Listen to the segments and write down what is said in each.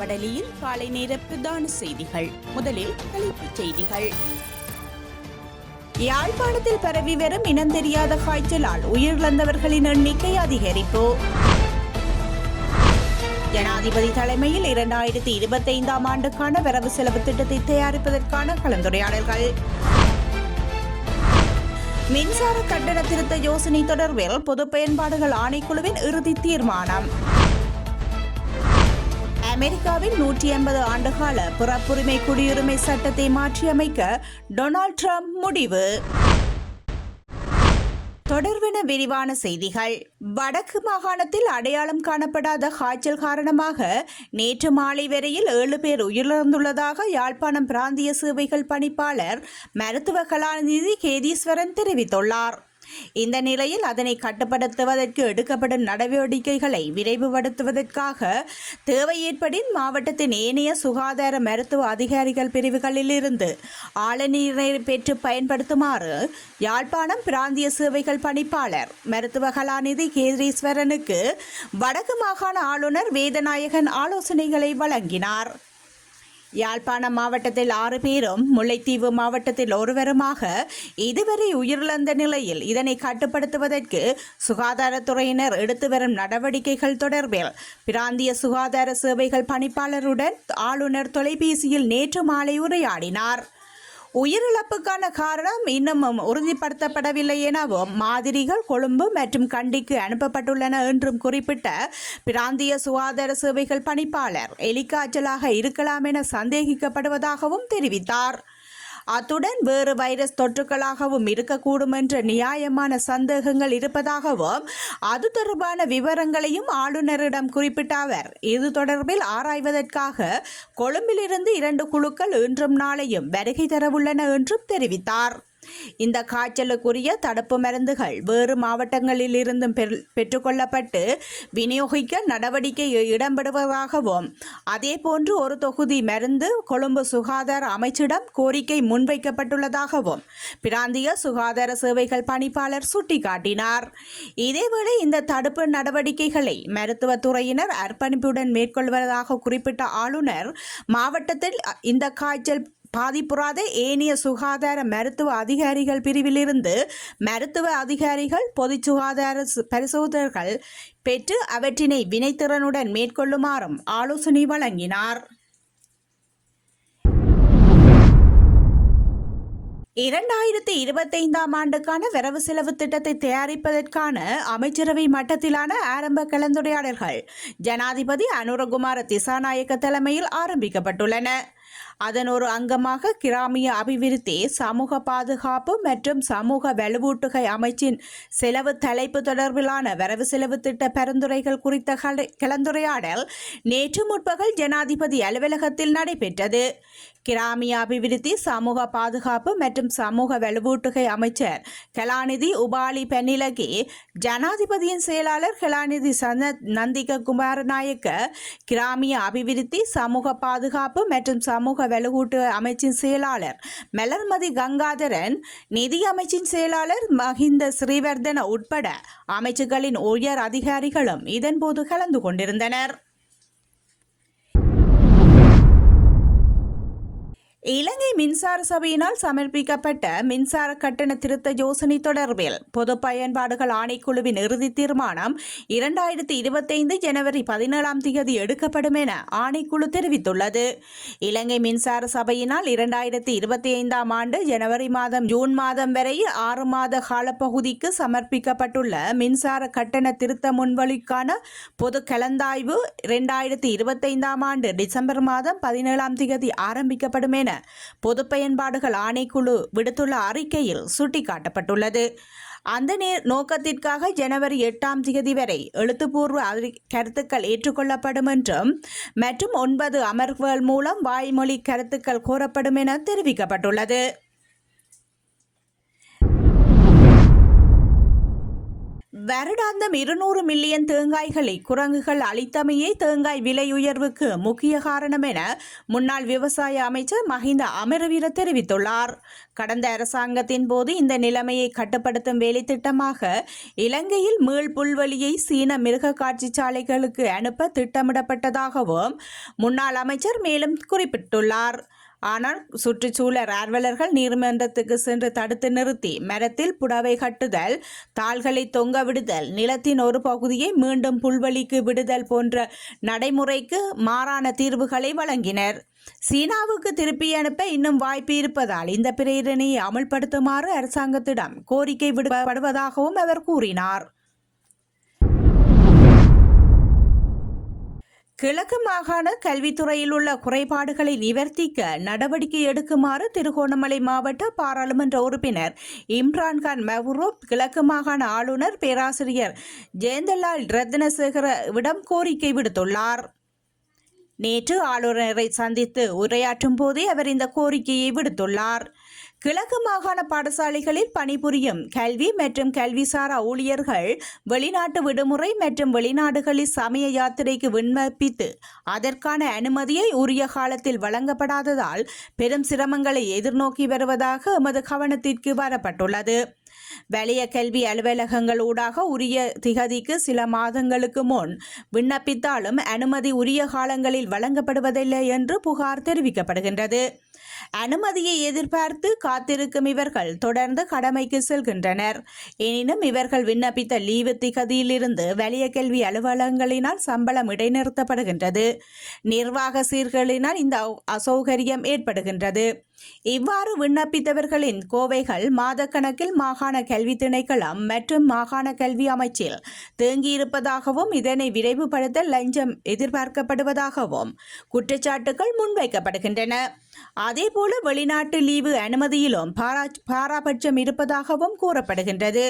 வடலியில் காலை நேர பிரதான செய்திகள். முதலில் தலைப்புச் செய்திகள். யாழ்ப்பாணத்தில் பரவி வரும் இனம் தெரியாத காய்ச்சலால் உயிரிழந்தவர்களின் எண்ணிக்கை அதிகரிப்பு. ஜனாதிபதி தலைமையில் 2025ஆம் ஆண்டுக்கான வரவு செலவு திட்டத்தை தயாரிப்பதற்கான கலந்துரையாடல்கள். மின்சார கட்டண திருத்த யோசனை தொடர்பில் பொது பயன்பாடுகள் ஆணைக்குழுவின் இறுதி தீர்மானம். அமெரிக்காவின் 180 ஆண்டுகால பிறப்புரிமை குடியுரிமை சட்டத்தை மாற்றியமைக்க டொனால்ட் ட்ரம்ப் முடிவு. தொடர்பென விரிவான செய்திகள். வடக்கு மாகாணத்தில் அடையாளம் காணப்படாத காய்ச்சல் காரணமாக நேற்று மாலை வரையில் 7 பேர் உயிரிழந்துள்ளதாக யாழ்ப்பாணம் பிராந்திய சேவைகள் பணிப்பாளர் மருத்துவ கலாநிதி கேதீஸ்வரன் தெரிவித்துள்ளார். இந்த நிலையில் அதனை கட்டுப்படுத்துவதற்கு எடுக்கப்படும் நடவடிக்கைகளை விரைவுபடுத்துவதற்காக தேவை ஏற்படின் மாவட்டத்தின் ஏனைய சுகாதார மருத்துவ அதிகாரிகள் பிரிவுகளிலிருந்து ஆளுநரை பெற்று பயன்படுத்துமாறு யாழ்ப்பாணம் பிராந்திய சேவைகள் பணிப்பாளர் மருத்துவ கலாநிதி கேதீஸ்வரனுக்கு வடக்கு மாகாண ஆளுநர் வேதநாயகன் ஆலோசனைகளை வழங்கினார். யாழ்ப்பாணம் மாவட்டத்தில் 6 பேரும் முல்லைத்தீவு மாவட்டத்தில் ஒருவருமாக இதுவரை உயிரிழந்த நிலையில் இதனை கட்டுப்படுத்துவதற்கு சுகாதாரத்துறையினர் எடுத்து வரும் நடவடிக்கைகள் தொடர்பில் பிராந்திய சுகாதார சேவைகள் பணிப்பாளருடன் ஆளுநர் தொலைபேசியில் நேற்று மாலை உரையாடினார். உயிரிழப்புக்கான காரணம் இன்னமும் உறுதிப்படுத்தப்படவில்லை எனவும் மாதிரிகள் கொழும்பு மற்றும் கண்டிக்கு அனுப்பப்பட்டுள்ளன என்றும் குறிப்பிட்ட பிராந்திய சுகாதார சேவைகள் பணிப்பாளர் எலிக்காய்ச்சலாக இருக்கலாம் என சந்தேகிக்கப்படுவதாகவும் தெரிவித்தார். அத்துடன் வேறு வைரஸ் தொற்றுக்களாகவும் இருக்கக்கூடும் என்ற நியாயமான சந்தேகங்கள் இருப்பதாகவும் அது தொடர்பான விவரங்களையும் ஆளுநரிடம் குறிப்பிட்ட அவர் இது தொடர்பில் ஆராய்வதற்காக கொழும்பிலிருந்து 2 குழுக்கள் இன்றும் நாளையும் வருகை தரவுள்ளன என்றும் தெரிவித்தார். இந்த காய்ச்சலுக்குரிய தடுப்பு மருந்துகள் வேறு மாவட்டங்களில் இருந்தும் பெற்றுக்கொள்ளப்பட்டு விநியோகிக்க நடவடிக்கை இடம்பெறுவதாகவும் அதேபோன்று ஒரு தொகுதி மருந்து கொழும்பு சுகாதார அமைச்சிடம் கோரிக்கை முன்வைக்கப்பட்டுள்ளதாகவும் பிராந்திய சுகாதார சேவைகள் பணிப்பாளர் சுட்டிக்காட்டினார். இதேவேளை இந்த தடுப்பு நடவடிக்கைகளை மருத்துவத்துறையினர் அர்ப்பணிப்புடன் மேற்கொள்வதாக குறிப்பிட்ட ஆளுநர் மாவட்டத்தில் இந்த காய்ச்சல் பாதிப்புறாத ஏனைய சுகாதார மருத்துவ அதிகாரிகள் பிரிவிலிருந்து மருத்துவ அதிகாரிகள் பொது சுகாதார பரிசோதகர்கள் பெற்று அவற்றினை வினைத்திறனுடன் மேற்கொள்ளுமாறும் ஆலோசனை வழங்கினார். 2025ஆம் ஆண்டுக்கான வரவு செலவு திட்டத்தை தயாரிப்பதற்கான அமைச்சரவை மட்டத்திலான ஆரம்ப கலந்துரையாடல்கள் ஜனாதிபதி அனுரகுமார திசாநாயக்க தலைமையில் ஆரம்பிக்கப்பட்டுள்ளன. அதன் ஒரு அங்கமாக கிராமிய அபிவிருத்தி சமூக பாதுகாப்பு மற்றும் சமூக வலுவூட்டுகை அமைச்சின் செலவு தலைப்பு தொடர்பிலான வரவு செலவு திட்ட பரிந்துரைகள் குறித்த கலந்துரையாடல் நேற்று முற்பகல் ஜனாதிபதி அலுவலகத்தில் நடைபெற்றது. கிராமிய அபிவிருத்தி சமூக பாதுகாப்பு மற்றும் சமூக வலுவூட்டுகை அமைச்சர் கலாநிதி உபாலி பென்னிலகி, ஜனாதிபதியின் செயலாளர் கலாநிதி நந்திக குமாரநாயக்க, கிராமிய அபிவிருத்தி சமூக பாதுகாப்பு மற்றும் சமூக வலுவூட்டு அமைச்சின் செயலாளர் மலர்மதி கங்காதரன், நிதி அமைச்சின் செயலாளர் மஹிந்த ஸ்ரீவர்தன உட்பட அமைச்சுகளின் உயர் அதிகாரிகளும் இதன்போது கலந்து கொண்டிருந்தனர். இலங்கை மின்சார சபையினால் சமர்ப்பிக்கப்பட்ட மின்சார கட்டண திருத்த யோசனை தொடர்பில் பொது பயன்பாடுகள் ஆணைக்குழுவின் இறுதி தீர்மானம் 2025 ஜனவரி 17ஆம் தேதி எடுக்கப்படும் என ஆணைக்குழு தெரிவித்துள்ளது. இலங்கை மின்சார சபையினால் 2025ஆம் ஆண்டு ஜனவரி மாதம் ஜூன் மாதம் வரை 6 மாத காலப்பகுதிக்கு சமர்ப்பிக்கப்பட்டுள்ள மின்சார கட்டண திருத்த முன்வழிக்கான பொது கலந்தாய்வு 2025ஆம் ஆண்டு டிசம்பர் மாதம் 17ஆம் தேதி ஆரம்பிக்கப்படும் என பொது பயன்பாடுகள் ஆணைக்குழு விடுத்துள்ள அறிக்கையில் சுட்டிக்காட்டப்பட்டுள்ளது. அந்த நோக்கத்திற்காக ஜனவரி 8ஆம் தேதி வரை எழுத்துப்பூர்வ கருத்துக்கள் ஏற்றுக்கொள்ளப்படும் என்றும் மற்றும் 9 அமர்வுகள் மூலம் வாய்மொழி கருத்துக்கள் கோரப்படும் என தெரிவிக்கப்பட்டுள்ளது. வருடாந்தம் 200 மில்லியன் தேங்காய்களை குரங்குகள் அளித்தமையே தேங்காய் விலை உயர்வுக்கு முக்கிய காரணம் என முன்னாள் விவசாய அமைச்சர் மஹிந்த அமரவீர தெரிவித்துள்ளார். கடந்த அரசாங்கத்தின் போது இந்த நிலைமையை கட்டுப்படுத்தும் வேலை திட்டமாக இலங்கையில் மீள் புல்வெளியை சீன மிருக காட்சிச்சாலைகளுக்கு அனுப்ப திட்டமிடப்பட்டதாகவும் முன்னாள் அமைச்சர் மேலும் குறிப்பிட்டுள்ளார். ஆனால் சுற்றுச்சூழல் ஆர்வலர்கள் நீதிமன்றத்துக்கு சென்று தடுத்து நிறுத்தி மரத்தில் புடவை கட்டுதல், தாள்களை தொங்க விடுதல், நிலத்தின் ஒரு பகுதியை மீண்டும் புல்வெளிக்கு விடுதல் போன்ற நடைமுறைக்கு மாறான தீர்வுகளை வழங்கினர். சீனாவுக்கு திருப்பி அனுப்ப இன்னும் வாய்ப்பு இருப்பதால் இந்த பிரேரணையை அமல்படுத்துமாறு அரசாங்கத்திடம் கோரிக்கை விடுபடுவதாகவும் அவர் கூறினார். கிழக்கு மாகாண கல்வித்துறையில் உள்ள குறைபாடுகளை நிவர்த்திக்க நடவடிக்கை எடுக்குமாறு திருகோணமலை மாவட்ட பாராளுமன்ற உறுப்பினர் இம்ரான்கான் மெஹ்ரூப் கிழக்கு மாகாண ஆளுநர் பேராசிரியர் ஜெயந்தலால் ரத்னசேகரவிடம் கோரிக்கை விடுத்துள்ளார். நேற்று ஆளுநரை சந்தித்து உரையாற்றும் போதே அவர் இந்த கோரிக்கையை விடுத்துள்ளார். கிழக்கு மாகாண பாடசாலைகளில் பணிபுரியும் கல்வி மற்றும் கல்விசாரா ஊழியர்கள் வெளிநாட்டு விடுமுறை மற்றும் வெளிநாடுகளில் சமய யாத்திரைக்கு விண்ணப்பித்து அதற்கான அனுமதியை உரிய காலத்தில் வழங்கப்படாததால் பெரும் சிரமங்களை எதிர்நோக்கி வருவதாக எமது கவனத்திற்கு வரப்பட்டுள்ளது. வலய கல்வி அலுவலகங்கள் ஊடாக உரிய திகதிக்கு சில மாதங்களுக்கு முன் விண்ணப்பித்தாலும் அனுமதி உரிய காலங்களில் வழங்கப்படுவதில்லை என்று புகார் தெரிவிக்கப்படுகின்றது. அனுமதியை எதிர்பார்த்து காத்திருக்கும் இவர்கள் தொடர்ந்து கடமைக்கு செல்கின்றனர். எனினும் இவர்கள் விண்ணப்பித்த லீவு திகதியிலிருந்து வலய கல்வி அலுவலகங்களினால் சம்பளம் இடைநிறுத்தப்படுகின்றது. நிர்வாக சீர்களினால் இந்த அசௌகரியம் ஏற்படுகின்றது. இவ்வாறு விண்ணப்பித்தவர்களின் கோவைகள் மாதக்கணக்கில் மாகாண கல்வி திணைக்களம் மற்றும் மாகாண கல்வி அமைச்சில் தேங்கியிருப்பதாகவும் இதனை விரைவுபடுத்த லஞ்சம் எதிர்பார்க்கப்படுவதாகவும் குற்றச்சாட்டுகள் முன்வைக்கப்படுகின்றன. அதேபோல வெளிநாட்டு லீவு அனுமதியிலும் பாராபட்சம் இருப்பதாகவும் கூறப்படுகின்றது.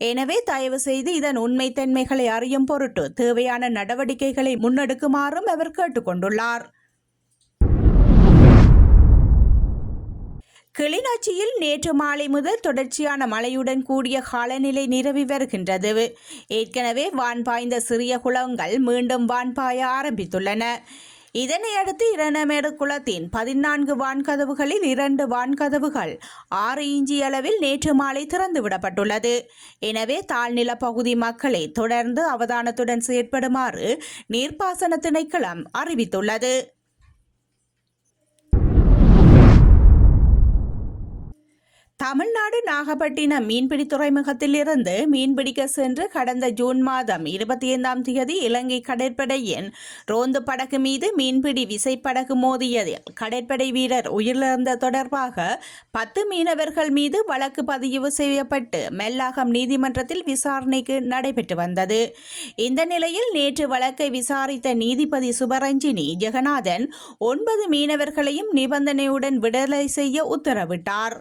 எனவே தயவு செய்து இதன் உண்மைத்தன்மைகளை அறியும் பொருட்டு தேவையான நடவடிக்கைகளை முன்னெடுக்குமாறும் அவர் கேட்டுக்கொண்டுள்ளார். கிளிநொச்சியில் நேற்று மாலை முதல் தொடர்ச்சியான மழையுடன் கூடிய காலநிலை நிலவி வருகின்றது. ஏற்கனவே வான் பாய்ந்த சிறிய குளங்கள் மீண்டும் வான் பாய ஆரம்பித்துள்ளன. இதனையடுத்து இரண்டமேடு குளத்தின் 14 வான்கதவுகளில் 2 வான்கதவுகள் 6 இன்ச்சி அளவில் நேற்று மாலை திறந்துவிடப்பட்டுள்ளது. எனவே தாழ்நில பகுதி மக்களை தொடர்ந்து அவதானத்துடன் செயற்படுமாறு நீர்ப்பாசன திணைக்களம் அறிவித்துள்ளது. தமிழ்நாடு நாகப்பட்டினம் மீன்பிடி துறைமுகத்தில் இருந்து மீன்பிடிக்க சென்று கடந்த ஜூன் மாதம் 25ஆம் தேதி இலங்கை கடற்படையின் ரோந்து படகு மீது மீன்பிடி விசைப்படகு மோதியதில் கடற்படை வீரர் உயிரிழந்த தொடர்பாக 10 மீனவர்கள் மீது வழக்கு பதிவு செய்யப்பட்டு மெல்லாகம் நீதிமன்றத்தில் விசாரணைக்கு நடைபெற்று வந்தது. இந்த நிலையில் நேற்று வழக்கை விசாரித்த நீதிபதி சுபரஞ்சினி ஜெகநாதன் 9 மீனவர்களையும் நிபந்தனையுடன் விடுதலை செய்ய உத்தரவிட்டார்.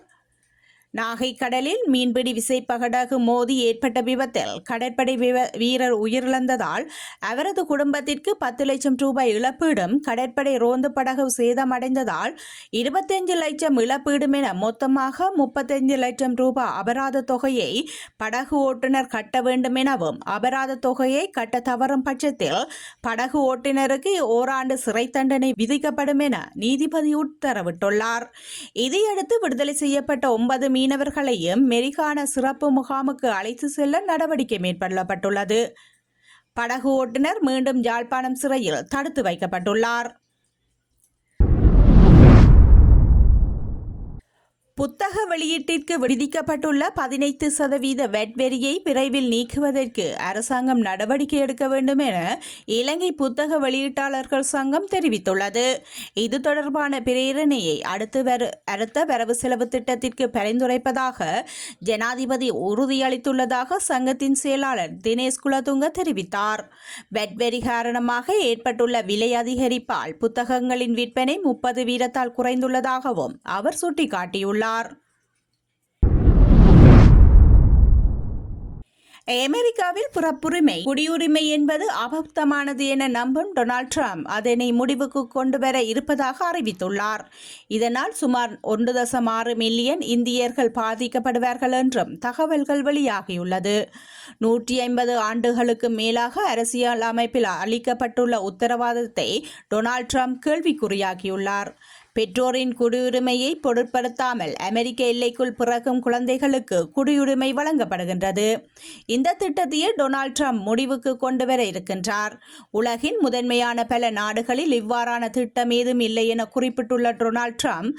நாகை கடலில் மீன்பிடி விசைப்படகு மோதி ஏற்பட்ட விபத்தில் கடற்படை வீரர் உயிரிழந்ததால் அவரது குடும்பத்திற்கு 10 லட்சம் ரூபாய் இழப்பீடும், கடற்படை ரோந்து படகு சேதமடைந்ததால் 25 லட்சம் இழப்பீடும் என மொத்தமாக 35 லட்சம் ரூபாய் அபராத தொகையை படகு ஓட்டுநர் கட்ட வேண்டும் எனவும், அபராத தொகையை கட்ட தவறும் பட்சத்தில் படகு ஓட்டுநருக்கு ஓராண்டு சிறை தண்டனை விதிக்கப்படும் என நீதிபதி உத்தரவிட்டுள்ளார். இதையடுத்து விடுதலை செய்யப்பட்ட 9 மீனவர்களையும் மெரிகான சிறப்பு முகாமுக்கு அழைத்து செல்ல நடவடிக்கை மேற்கொள்ளப்பட்டுள்ளது. படகு ஓட்டுநர் மீண்டும் யாழ்ப்பாணம் சிறையில் தடுத்து வைக்கப்பட்டுள்ளார். புத்தக வெளியீட்டிற்கு விதிக்கப்பட்டுள்ள 15% வெட் வரியை விரைவில் நீக்குவதற்கு அரசாங்கம் நடவடிக்கை எடுக்க வேண்டும் என இலங்கை புத்தக வெளியீட்டாளர்கள் சங்கம் தெரிவித்துள்ளது. இது தொடர்பான பிரேரணையை அடுத்த வரவு செலவு திட்டத்திற்கு பரிந்துரைப்பதாக ஜனாதிபதி உறுதியளித்துள்ளதாக சங்கத்தின் செயலாளர் தினேஷ் குலதுங்க தெரிவித்தார். வெட் வரி காரணமாக ஏற்பட்டுள்ள விலை அதிகரிப்பால் புத்தகங்களின் விற்பனை 30% குறைந்துள்ளதாகவும் அவர் சுட்டிக்காட்டியுள்ளார். அமெரிக்காவில் பிறப்புரிமை குடியுரிமை என்பது அபத்தமானது என நம்பும் டொனால்ட் ட்ரம்ப் அதனை முடிவுக்கு கொண்டு வர இருப்பதாக அறிவித்துள்ளார். இதனால் சுமார் 1.6 மில்லியன் இந்தியர்கள் பாதிக்கப்படுவார்கள் என்றும் தகவல்கள் வெளியாகியுள்ளது. 150 ஆண்டுகளுக்கு மேலாக அரசியல் அமைப்பில் அளிக்கப்பட்டுள்ள உத்தரவாதத்தை டொனால்ட் ட்ரம்ப் கேள்விக்குறியாக்கியுள்ளார். பெற்றோரின் குடியுரிமையை பொருட்படுத்தாமல் அமெரிக்க எல்லைக்குள் பிறக்கும் குழந்தைகளுக்கு குடியுரிமை வழங்கப்படுகின்றது. இந்த திட்டத்தையே டொனால்ட் ட்ரம்ப் முடிவுக்கு கொண்டு வர இருக்கின்றார். உலகின் முதன்மையான பல நாடுகளில் இவ்வாறான திட்டம் ஏதும் இல்லை என குறிப்பிட்டுள்ள டொனால்ட் ட்ரம்ப்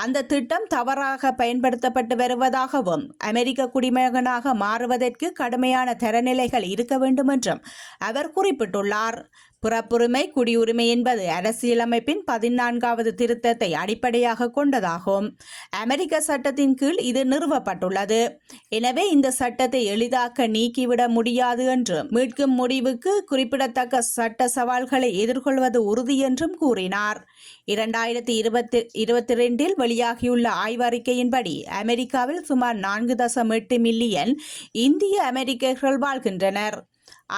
அந்த திட்டம் தவறாக பயன்படுத்தப்பட்டு வருவதாகவும் அமெரிக்க குடிமகனாக மாறுவதற்கு கடுமையான தரநிலைகள் இருக்க வேண்டும் என்றும் அவர் குறிப்பிட்டுள்ளார். பிறப்புரிமை குடியுரிமை என்பது அரசியலமைப்பின் 14வது திருத்தத்தை அடிப்படையாக கொண்டதாகும். அமெரிக்க சட்டத்தின் கீழ் இது நிறுவப்பட்டுள்ளது. எனவே இந்த சட்டத்தை எளிதாக்க நீக்கிவிட முடியாது என்றும் மீட்கும் முடிவுக்கு குறிப்பிடத்தக்க சட்ட சவால்களை எதிர்கொள்வது உறுதி என்றும் கூறினார். 2022 வெளியாகியுள்ள ஆய்வறிக்கையின்படி அமெரிக்காவில் சுமார் 4.8 மில்லியன் இந்திய அமெரிக்கர்கள் வாழ்கின்றனர்.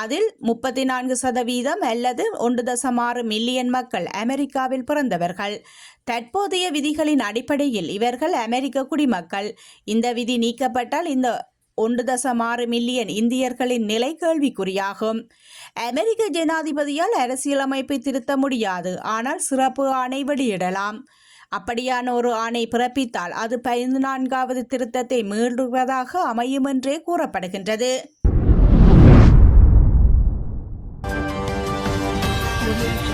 அதில் 34% அல்லது 1.6 மில்லியன் மக்கள் அமெரிக்காவில் பிறந்தவர்கள். தற்போதைய விதிகளின் அடிப்படையில் இவர்கள் அமெரிக்க குடிமக்கள். இந்த விதி நீக்கப்பட்டால் இந்த 1.6 மில்லியன் இந்தியர்களின் நிலை கேள்விக்குறியாகும். அமெரிக்க ஜனாதிபதியால் அரசியலமைப்பை திருத்த முடியாது, ஆனால் சிறப்பு ஆணை வெளியிடலாம். அப்படியான ஒரு ஆணை பிறப்பித்தால் அது 14வது திருத்தத்தை மீறுவதாக அமையும் என்றே கூறப்படுகின்றது. Thank you.